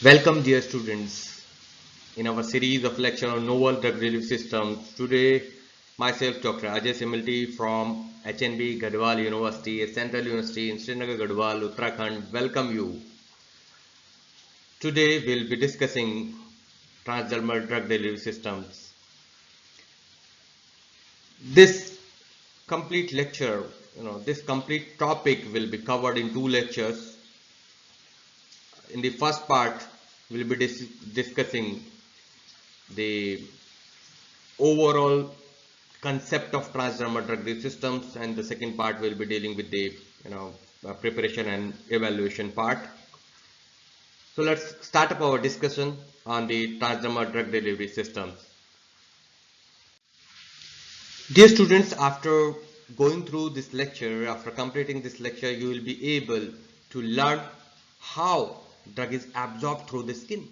Welcome dear students in our series of lecture on novel drug delivery systems. Today myself Dr. Ajay Similty from HNB Gadwal University, a Central University in Srinagar Gadwal, Uttarakhand. Welcome you. Today we'll be discussing transdermal drug delivery systems. This complete lecture, this complete topic will be covered in two lectures. In the first part, we'll be discussing the overall concept of transdermal drug delivery systems, and the second part will be dealing with the preparation and evaluation part. So let's start up our discussion on the transdermal drug delivery systems. Dear students, after going through this lecture, after completing this lecture, you will be able to learn how drug is absorbed through the skin.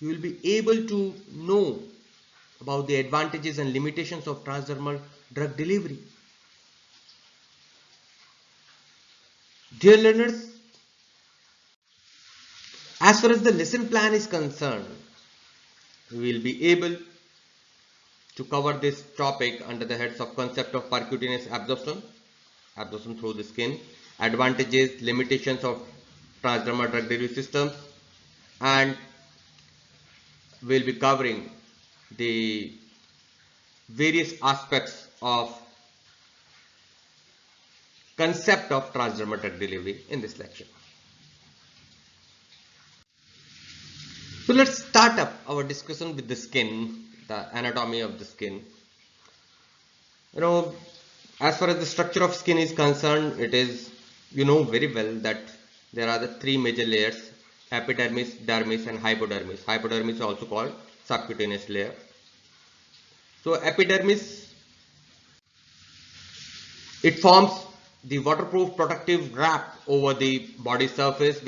You will be able to know about the advantages and limitations of transdermal drug delivery. Dear learners, as far as the lesson plan is concerned, we will be able to cover this topic under the heads of concept of percutaneous absorption through the skin, advantages, limitations of transdermal drug delivery systems, and we'll be covering the various aspects of concept of transdermal drug delivery in this lecture. So let's start up our discussion with the skin, the anatomy of the skin. As far as the structure of skin is concerned, it is, very well that there are the three major layers: epidermis, dermis and hypodermis. Hypodermis is also called subcutaneous layer. So epidermis, it forms the waterproof protective wrap over the body surface,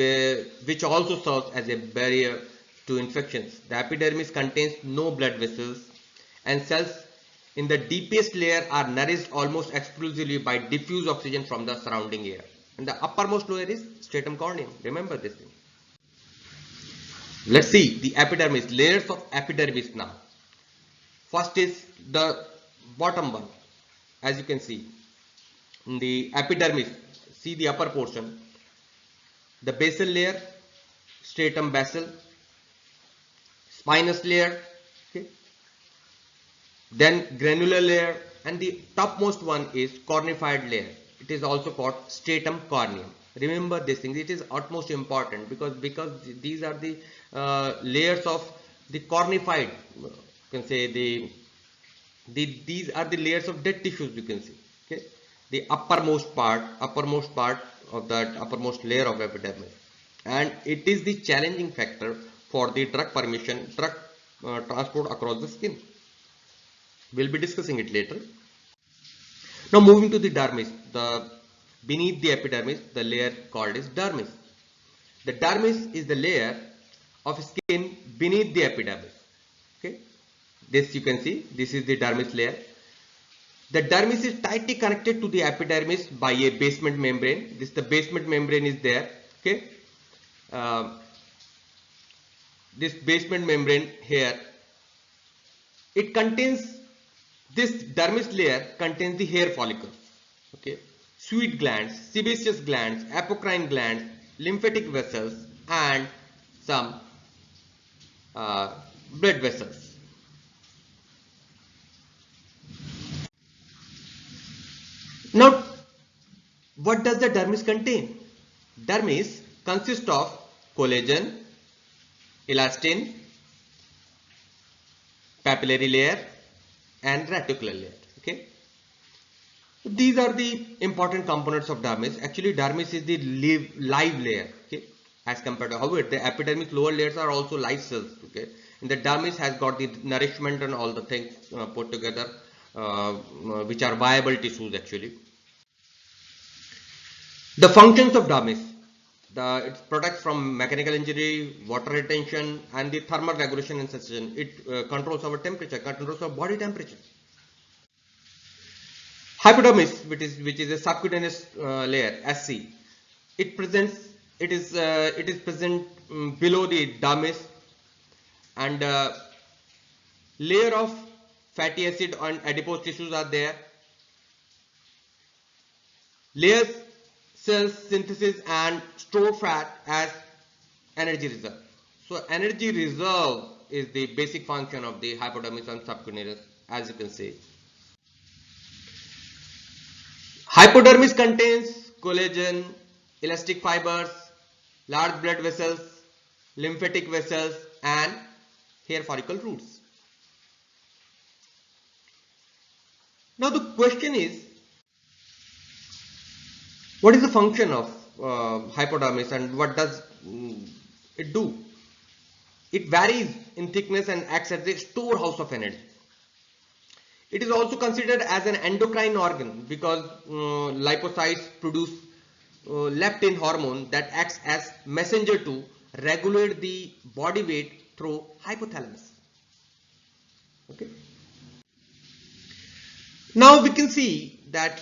which also serves as a barrier to infections. The epidermis contains no blood vessels, and cells in the deepest layer are nourished almost exclusively by diffuse oxygen from the surrounding air. And the uppermost layer is stratum corneum. Remember this thing. Let's see the epidermis, layers of epidermis now. First is the bottom one. As you can see, in the epidermis, see the upper portion, the basal layer, stratum basal, spinous layer, okay, then granular layer, and the topmost one is cornified layer. It is also called stratum corneum. Remember this thing, it is utmost important because these are the layers of the cornified, you can say these are the layers of dead tissues, you can see. Okay, the uppermost part of that uppermost layer of epidermis, and it is the challenging factor for the drug transport across the skin. We'll be discussing it later. Now moving to the dermis, beneath the epidermis, the layer called is dermis. The dermis is the layer of skin beneath the epidermis. Okay, this you can see, this is the dermis layer. The dermis is tightly connected to the epidermis by a basement membrane. The basement membrane is there. Okay, this basement membrane here, it contains, this dermis layer contains the hair follicles. Okay, sweat glands, sebaceous glands, apocrine glands, lymphatic vessels, and some blood vessels. Now, what does the dermis contain? Dermis consists of collagen, elastin, papillary layer, and reticular layer. Okay, these are the important components of dermis. Actually, dermis is the live layer. Okay, as compared to, however, the epidermis lower layers are also live cells. Okay, and the dermis has got the nourishment and all the things put together, which are viable tissues actually. The functions of dermis: it protects from mechanical injury, water retention, and the thermal regulation and sensation. It controls our temperature, controls our body temperature. Hypodermis, which is a subcutaneous layer, SC, it presents it is present below the dermis, and layer of fatty acid and adipose tissues are there. Layers cells synthesis and store fat as energy reserve. So energy reserve is the basic function of the hypodermis and subcutaneous, as you can see. Hypodermis contains collagen, elastic fibers, large blood vessels, lymphatic vessels, and hair follicle roots. Now the question is, what is the function of hypodermis and what does it do? It varies in thickness and acts as a storehouse of energy. It is also considered as an endocrine organ because lipocytes produce leptin hormone that acts as messenger to regulate the body weight through hypothalamus. Okay. Now we can see that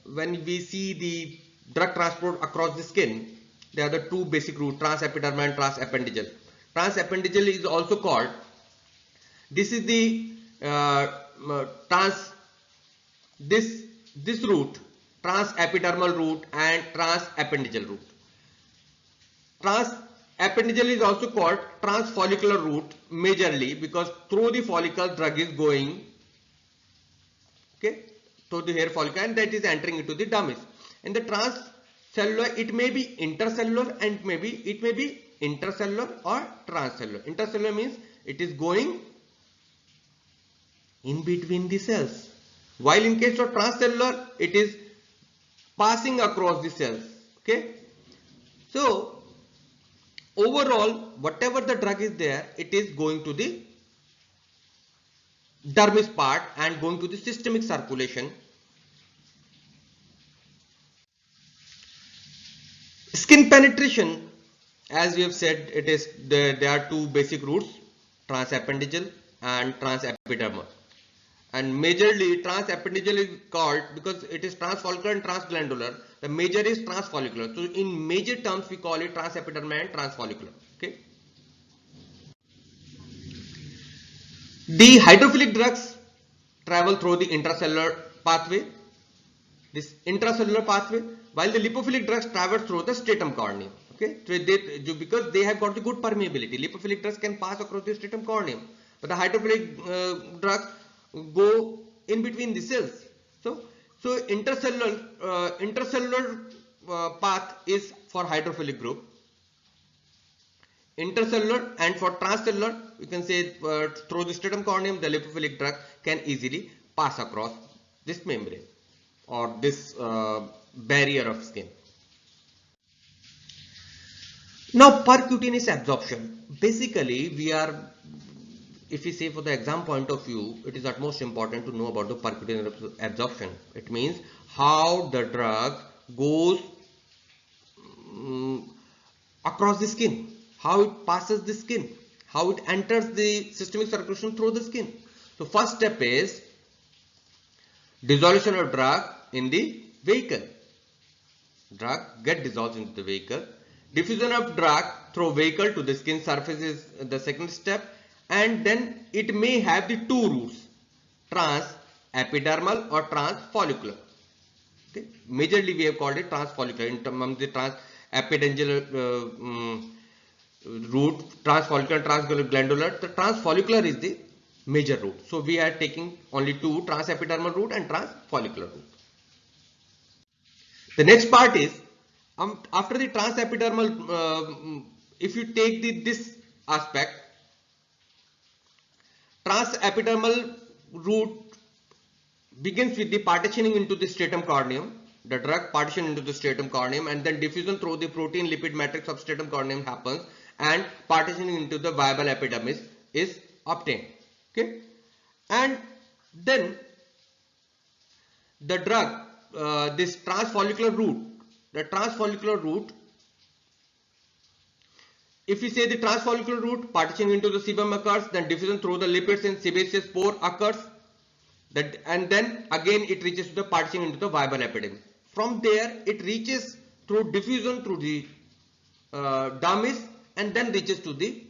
when we see the drug transport across the skin, there are the two basic routes, transepidermal and transappendigeal. Transependigeal is also called, this is the this route, transepidermal route and transappendigeal route. Transappendigeal is also called transfollicular route majorly because through the follicle drug is going, okay, through the hair follicle, and that is entering into the dermis. And the transcellular, it may be intercellular and it may be intercellular or transcellular. Intercellular means it is going in between the cells, while in case of transcellular it is passing across the cells. Okay, so overall whatever the drug is there, it is going to the dermis part and going to the systemic circulation. Skin penetration, as we have said, it is there are two basic routes, transappendigeal and transepidermal. And majorly transappendigeal is called because it is transfollicular and transglandular. The major is transfollicular. So in major terms we call it transepidermal and transfollicular. Okay. The hydrophilic drugs travel through the intracellular pathway, this intracellular pathway, while the lipophilic drugs travel through the stratum corneum. Okay, so because they have got the good permeability, lipophilic drugs can pass across the stratum corneum, but the hydrophilic drugs go in between the cells. So intercellular path is for hydrophilic group. Intercellular and for transcellular, you can say through the stratum corneum, the lipophilic drug can easily pass across this membrane or this barrier of skin. Now percutaneous absorption. Basically we are, if we say for the exam point of view, it is utmost important to know about the percutaneous absorption. It means how the drug goes across the skin, how it passes the skin, how it enters the systemic circulation through the skin. So first step is dissolution of drug in the vehicle. Drug get dissolved into the vehicle. Diffusion of drug through vehicle to the skin surface is the second step, and then it may have the two routes, transepidermal or transfollicular. Okay. Majorly we have called it transfollicular. In terms of the transepidermal route, transfollicular, transglandular, the transfollicular is the major route. So we are taking only two, transepidermal route and transfollicular route. The next part is after the transepidermal, if you take this aspect, transepidermal route begins with the partitioning into the stratum corneum. The drug partition into the stratum corneum, and then diffusion through the protein lipid matrix of stratum corneum happens, and partitioning into the viable epidermis is obtained. Okay, and then the drug, this transfollicular route, the transfollicular route, if we say the transfollicular route, partitioning into the sebum occurs, then diffusion through the lipids and sebaceous pore occurs, and then again it reaches to the partitioning into the viable epidermis. From there it reaches through diffusion through the dermis and then reaches to the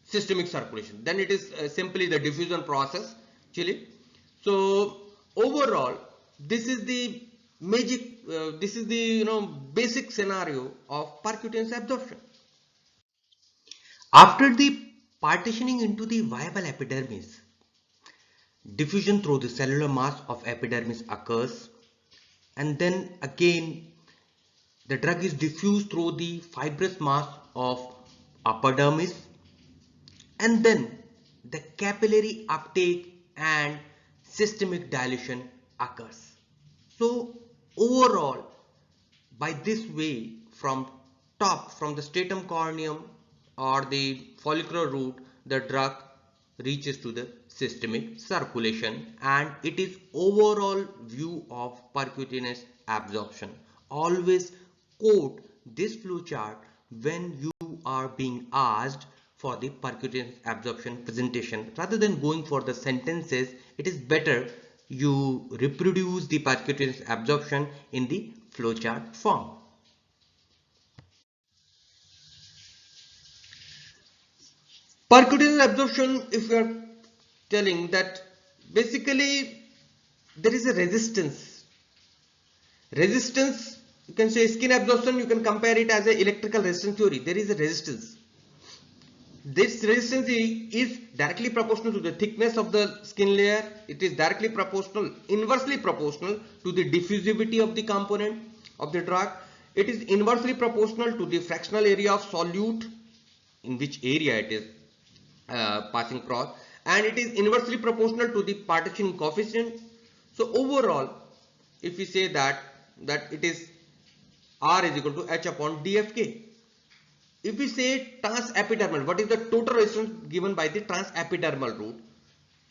systemic circulation. Then it is simply the diffusion process actually. So overall, this is the magic, this is the basic scenario of percutaneous absorption. After the partitioning into the viable epidermis, diffusion through the cellular mass of epidermis occurs, and then again the drug is diffused through the fibrous mass of upper dermis, and then the capillary uptake and systemic dilution occurs. So overall, by this way, from top, from the stratum corneum or the follicular root, the drug reaches to the systemic circulation, and it is overall view of percutaneous absorption. Always quote this flow chart when you are being asked for the percutaneous absorption presentation. Rather than going for the sentences, it is better you reproduce the percutaneous absorption in the flowchart form. Percutaneous absorption, if we are telling that basically there is a resistance. Resistance, you can say skin absorption, you can compare it as a electrical resistance theory. There is a resistance. This resistance is directly proportional to the thickness of the skin layer. It is directly proportional, inversely proportional to the diffusivity of the component of the drug. It is inversely proportional to the fractional area of solute, in which area it is passing across, and it is inversely proportional to the partitioning coefficient. So overall, if we say that it is R is equal to H upon DFK. If we say transepidermal, what is the total resistance given by the transepidermal route?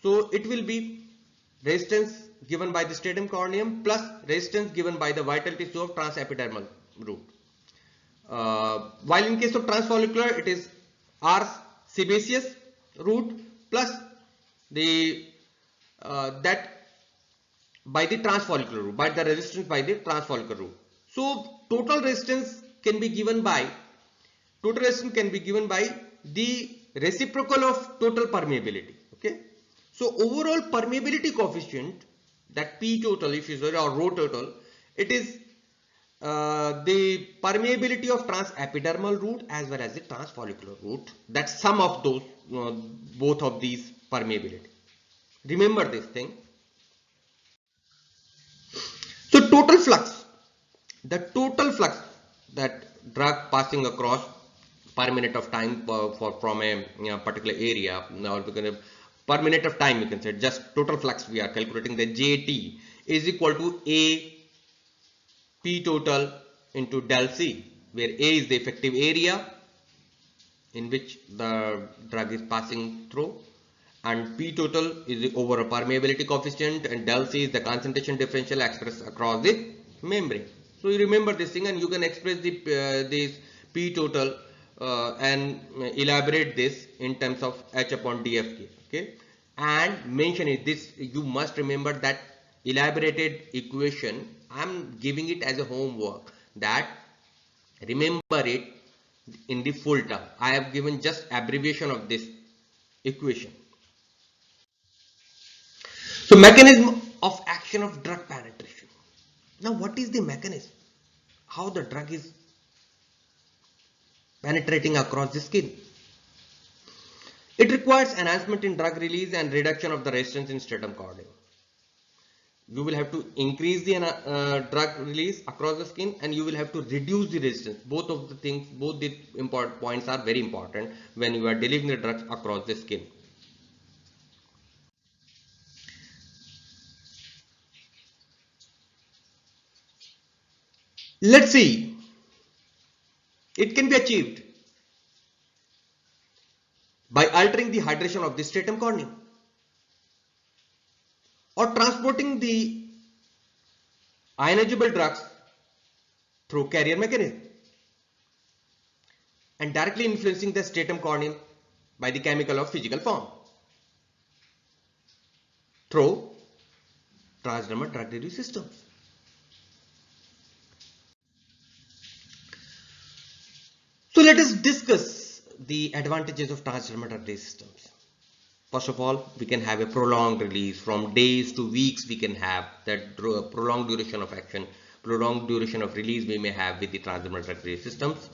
So it will be resistance given by the stratum corneum plus resistance given by the vital tissue of transepidermal route. While in case of transfollicular, it is R sebaceous route plus the that by the transfollicular route, by the resistance by the transfollicular route. So total resistance can be given by the reciprocal of total permeability. Okay, so overall permeability coefficient, that P total, if you say, or rho total, it is the permeability of transepidermal route as well as the transfollicular route. That sum of those both of these permeability. Remember this thing. So total flux, the total flux that drug passing across per minute of time from a particular area, or per minute of time, you can say just total flux we are calculating, the JT is equal to A P total into del C, where A is the effective area in which the drug is passing through, and P total is over a permeability coefficient, and del C is the concentration differential expressed across the membrane. So you remember this thing, and you can express the this P total and elaborate this in terms of H upon DFK. Okay, and mention it. This you must remember that elaborated equation. I am giving it as a homework, that remember it in the full term. I have given just abbreviation of this equation. So mechanism of action of drug penetration. Now what is the mechanism? How the drug is penetrating across the skin? It requires enhancement in drug release and reduction of the resistance in stratum corneum. You will have to increase the drug release across the skin, and you will have to reduce the resistance. Both of the things, both the important points are very important when you are delivering the drugs across the skin. Let's see. It can be achieved by altering the hydration of the stratum corneum, or transporting the ionizable drugs through carrier mechanism, and directly influencing the stratum corneum by the chemical or physical form through transdermal drug release systems. So let us discuss the advantages of transdermal drug systems. First of all, we can have a prolonged release from days to weeks. We can have that prolonged duration of action, prolonged duration of release we may have with the transdermal drug systems.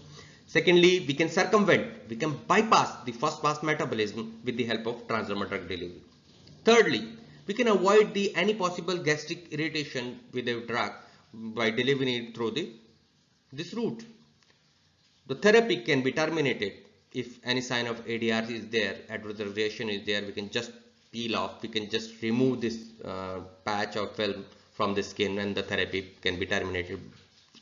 Secondly, we can circumvent, we can bypass the first pass metabolism with the help of transdermal drug delivery. Thirdly, we can avoid any possible gastric irritation with a drug by delivering it through this route. The therapy can be terminated if any sign of ADR is there, adverse reaction is there. We can just peel off, we can just remove this patch or film from the skin and the therapy can be terminated.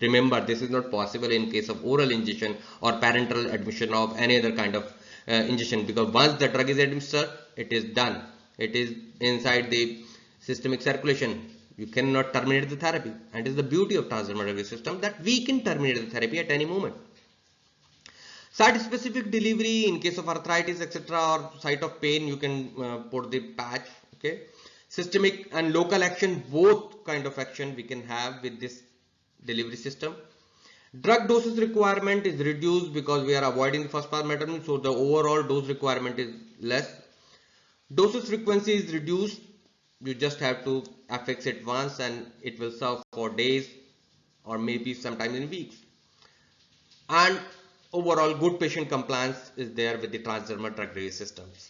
Remember, this is not possible in case of oral injection or parenteral admission of any other kind of injection, because once the drug is administered, it is done. It is inside the systemic circulation. You cannot terminate the therapy, and it is the beauty of transdermal drug system that we can terminate the therapy at any moment. Site specific delivery in case of arthritis, etc., or site of pain, you can put the patch. Okay, systemic and local action, both kind of action we can have with this delivery system. Drug doses requirement is reduced because we are avoiding the first pass metabolism, so the overall dose requirement is less. Dosage frequency is reduced. You just have to affix it once and it will serve for days or maybe sometimes in weeks. And overall good patient compliance is there with the transdermal drug delivery systems.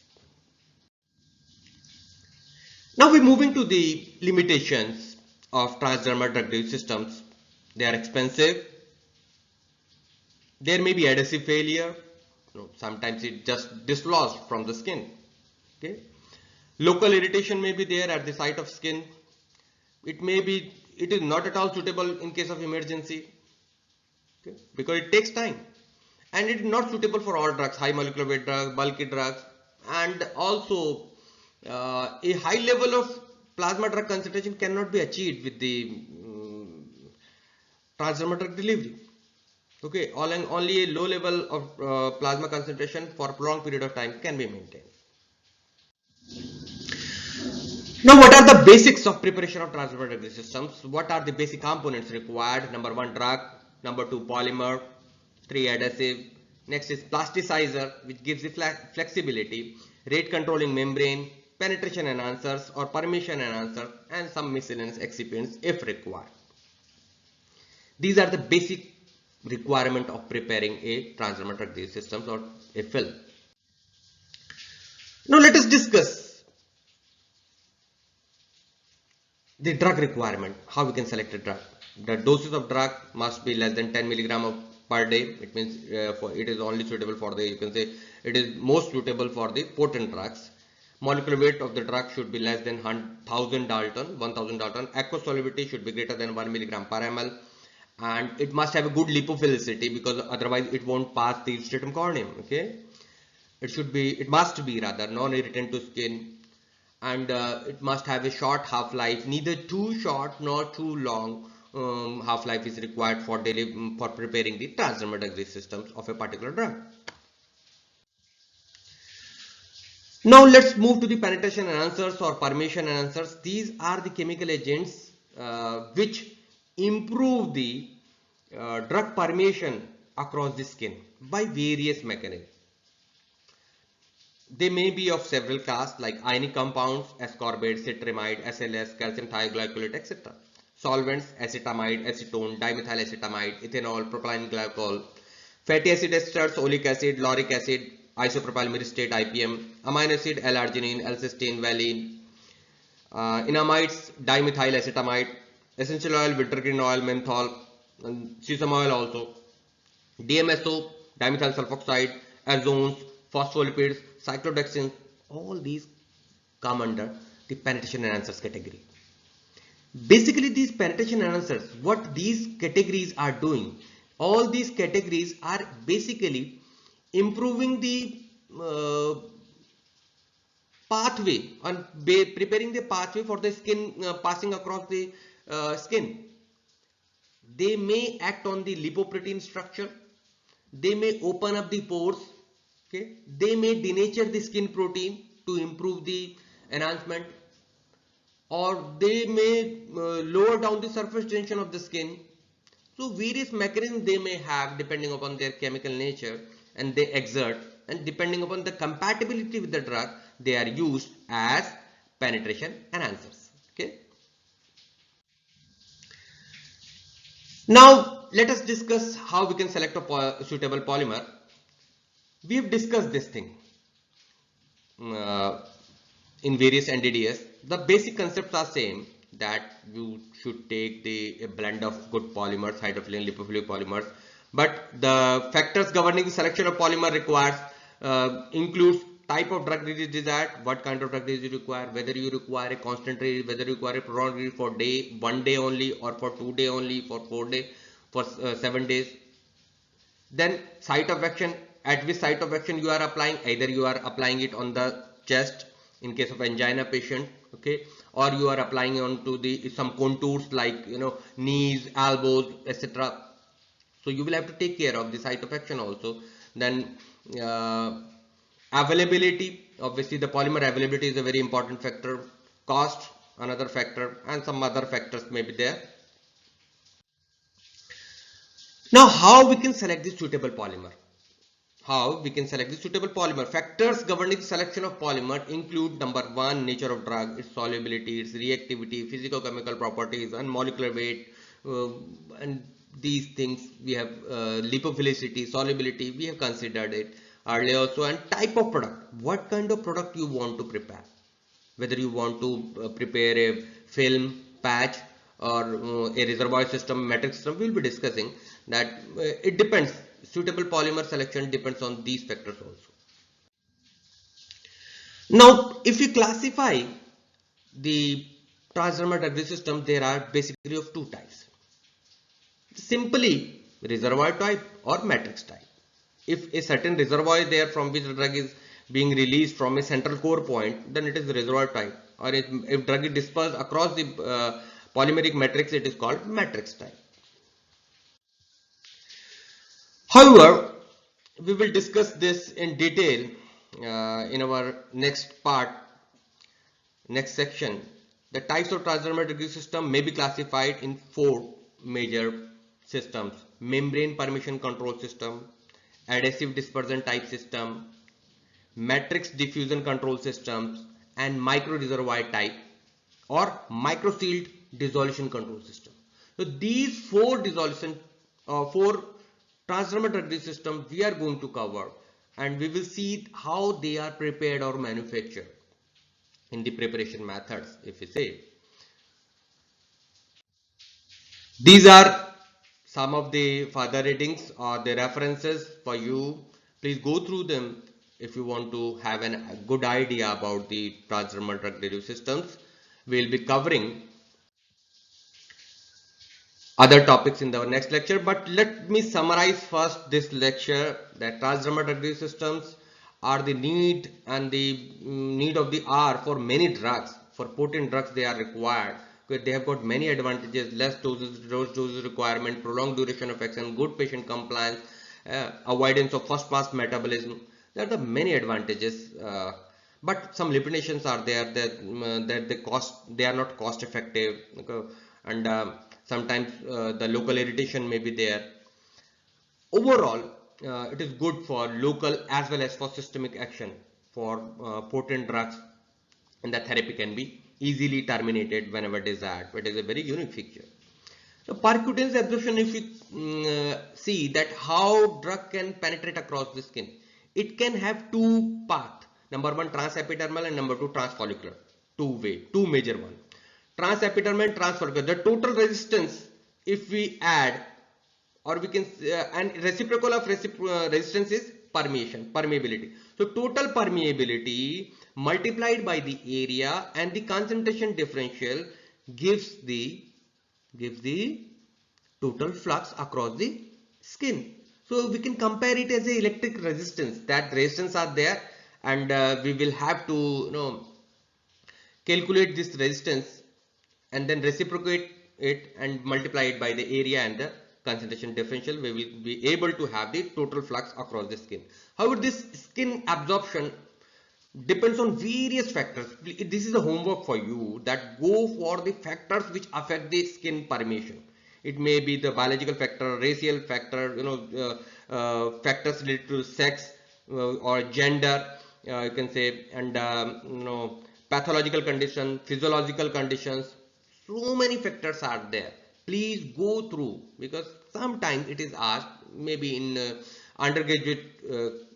Now we're moving to the limitations of transdermal drug delivery systems. They are expensive. There may be adhesive failure. Sometimes it just dislodges from the skin. Okay. Local irritation may be there at the site of skin. It is not at all suitable in case of emergency. Okay, because it takes time. And it is not suitable for all drugs, high molecular weight drugs, bulky drugs, and also a high level of plasma drug concentration cannot be achieved with the transdermal drug delivery. Okay, only a low level of plasma concentration for a prolonged period of time can be maintained. Now, what are the basics of preparation of transdermal drug systems? What are the basic components required? Number 1, drug. Number 2, polymer. 3, adhesive. Next is plasticizer, which gives the flexibility, rate controlling membrane, penetration enhancers or permeation enhancers, and some miscellaneous excipients if required. These are the basic requirement of preparing a transdermal drug systems or a film. Now let us discuss the drug requirement, how we can select a drug. The doses of drug must be less than 10 milligram per day. It means it is only suitable for the, you can say it is most suitable for the potent drugs. Molecular weight of the drug should be less than 1000 Dalton. Aqueous solubility should be greater than 1 milligram per ml, and it must have a good lipophilicity because otherwise it won't pass the stratum corneum. Okay, it must be rather non-irritant to skin, and it must have a short half-life, neither too short nor too long. Half-life is required for preparing the transdermal drug systems of a particular drug. Now let's move to the penetration enhancers or permeation enhancers. These are the chemical agents which improve the drug permeation across the skin by various mechanisms. They may be of several classes like ionic compounds, ascorbate, citramide, SLS, calcium thioglycolate, etc. Solvents, acetamide, acetone, dimethylacetamide, ethanol, propylene glycol, fatty acid esters, oleic acid, lauric acid, isopropyl myristate, IPM, amino acid, L-arginine, L-cysteine, valine, enamides, dimethylacetamide, essential oil, wintergreen oil, menthol, sesame oil also, DMSO, dimethyl sulfoxide, azones, phospholipids, cyclodextrins, all these come under the penetration enhancers category. Basically, these penetration enhancers, what these categories are doing, all these categories are basically improving the pathway and preparing the pathway for the skin passing across the skin. They may act on the lipoprotein structure. They may open up the pores. Okay, they may denature the skin protein to improve the enhancement, or they may lower down the surface tension of the skin. So various mechanisms they may have depending upon their chemical nature and they exert, and depending upon the compatibility with the drug, they are used as penetration enhancers. Okay. Now let us discuss how we can select a suitable polymer. We have discussed this thing uh, in various Ndds. The basic concepts are same, that you should take a blend of good polymers, hydrophilic and lipophilic polymers, but the factors governing the selection of polymer requires includes type of drug is desired, what kind of drug is required, whether you require a constant release, whether you require a prolonged release for 1 day only, or for 2 day only, for 4 day, for 7 days. Then site of action, at which site of action you are applying, either you are applying it on the chest in case of angina patient, okay, or you are applying onto the some contours like knees, elbows, etc. So you will have to take care of the site of action also. Then availability, obviously the polymer availability is a very important factor. Cost, another factor, and some other factors may be there. Now how we can select the suitable polymer? How we can select the suitable polymer? Factors governing the selection of polymer include: number one, nature of drug, its solubility, its reactivity, physicochemical properties, and molecular weight, and these things we have. Lipophilicity, solubility, we have considered it earlier also. And type of product, what kind of product you want to prepare, whether you want to prepare a film, patch, or a reservoir system, metric system. We will be discussing that. It depends. Suitable polymer selection depends on these factors also. Now if we classify the transdermal drug system, there are basically of two types: simply reservoir type or matrix type. If a certain reservoir is there from which the drug is being released from a central core point, then it is the reservoir type. Or if drug is dispersed across the polymeric matrix, it is called matrix type. However, we will discuss this in detail in our next part, next section. The types of transdermal drug system may be classified in four major systems: membrane permeation control system, adhesive dispersion type system, matrix diffusion control systems, and micro reservoir type or microsealed dissolution control system. So these four transdermal drug systems we are going to cover, and we will see how they are prepared or manufactured in the preparation methods. If we say, these are some of the further readings or the references for you. Please go through them if you want to have a good idea about the transdermal drug delivery systems. We will be covering other topics in the next lecture, but let me summarize first this lecture, that transdermal drug delivery systems are the need and the need of the hour for many drugs. For potent drugs, they are required. They have got many advantages: less doses requirement, prolonged duration of action, good patient compliance, avoidance of first pass metabolism. There are the many advantages, but some limitations are there, that they are not cost effective, okay? And sometimes the local irritation may be there. Overall, it is good for local as well as for systemic action for potent drugs, and the therapy can be easily terminated whenever desired. It is a very unique feature. So percutaneous absorption, if you see that how drug can penetrate across the skin, it can have two paths. Number one, transepidermal, and number two, transfollicular. Two major one. Transepidermal and transfollicular. The total resistance, if we add, or we can and reciprocal of resistance is permeability. So total permeability multiplied by the area and the concentration differential gives the total flux across the skin. So we can compare it as a electric resistance. That resistance are there, and we will have to calculate this resistance and then reciprocate it and multiply it by the area and the concentration differential. We will be able to have the total flux across the skin. However, this skin absorption depends on various factors. This is a homework for you, that go for the factors which affect the skin permeation. It may be the biological factor, racial factor, factors related to sex or gender, you can say, and pathological condition, physiological conditions. So many factors are there. Please go through, because sometimes it is asked, maybe in undergraduate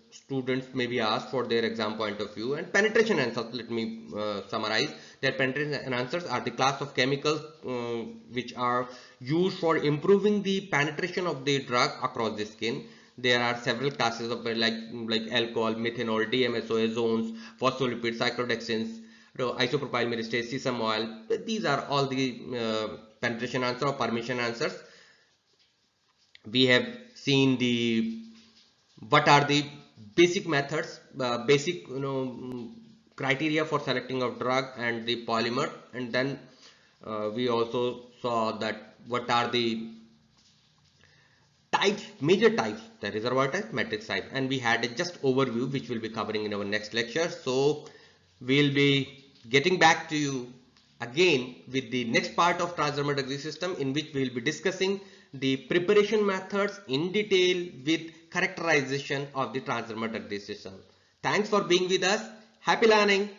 students may be asked for their exam point of view. And penetration answers, let me summarize that. Penetration answers are the class of chemicals which are used for improving the penetration of the drug across the skin. There are several classes of like alcohol, methanol, DMSO, azones, phospholipids, cyclodextrins, isopropyl myristate, sesame oil. These are all the penetration answer or permission answers. We have seen the what are the basic methods, basic criteria for selecting of drug and the polymer, and then we also saw that what are the types, major types, the reservoir type, matrix type, and we had a just overview which we'll be covering in our next lecture. So we'll be getting back to you again with the next part of transdermal drug system, in which we will be discussing the preparation methods in detail with characterization of the transdermal drug system. Thanks for being with us. Happy learning.